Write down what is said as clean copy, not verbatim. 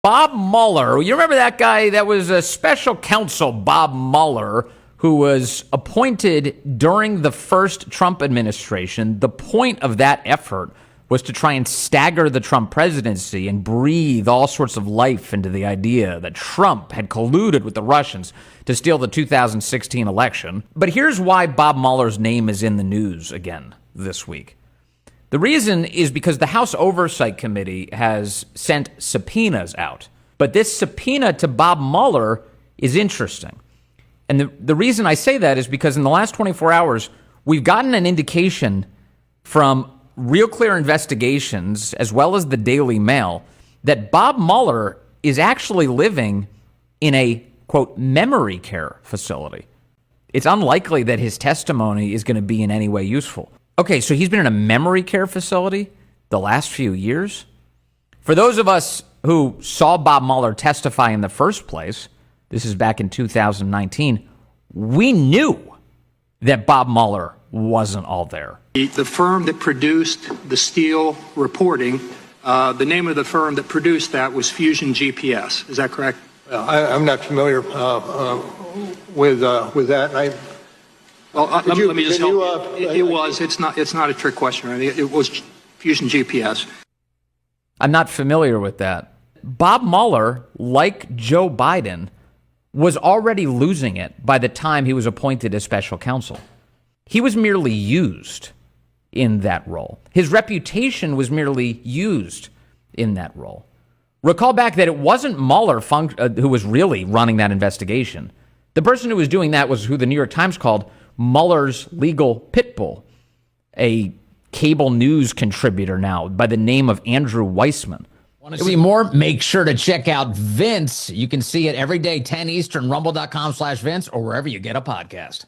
Bob Mueller, you remember that guy that was a special counsel, Bob Mueller, who was appointed during the first Trump administration. The point of that effort was to try and stagger the Trump presidency and breathe all sorts of life into the idea that Trump had colluded with the Russians to steal the 2016 election. But here's why Bob Mueller's name is in the news again this week. The reason is because the House Oversight Committee has sent subpoenas out. But this subpoena to Bob Mueller is interesting. And the reason I say that is because in the last 24 hours, we've gotten an indication from Real Clear Investigations, as well as the Daily Mail, that Bob Mueller is actually living in a, quote, memory care facility. It's unlikely that his testimony is going to be in any way useful. Okay, so he's been in a memory care facility the last few years? For those of us who saw Bob Mueller testify in the first place, this is back in 2019, we knew that Bob Mueller wasn't all there. The firm that produced the Steele reporting, the name of the firm that produced that was Fusion GPS. Is that correct? I'm not familiar with that. Let me just help you. It's not a trick question. Right? It was Fusion GPS. I'm not familiar with that. Bob Mueller, like Joe Biden, was already losing it by the time he was appointed as special counsel. He was merely used in that role. His reputation was merely used in that role. Recall back that it wasn't Mueller who was really running that investigation. The person who was doing that was who the New York Times called Mueller's legal pit bull, a cable news contributor now by the name of Andrew Weissman. Want to see more? Make sure to check out Vince. You can see it every day, 10 Eastern, rumble.com/Vince, or wherever you get a podcast.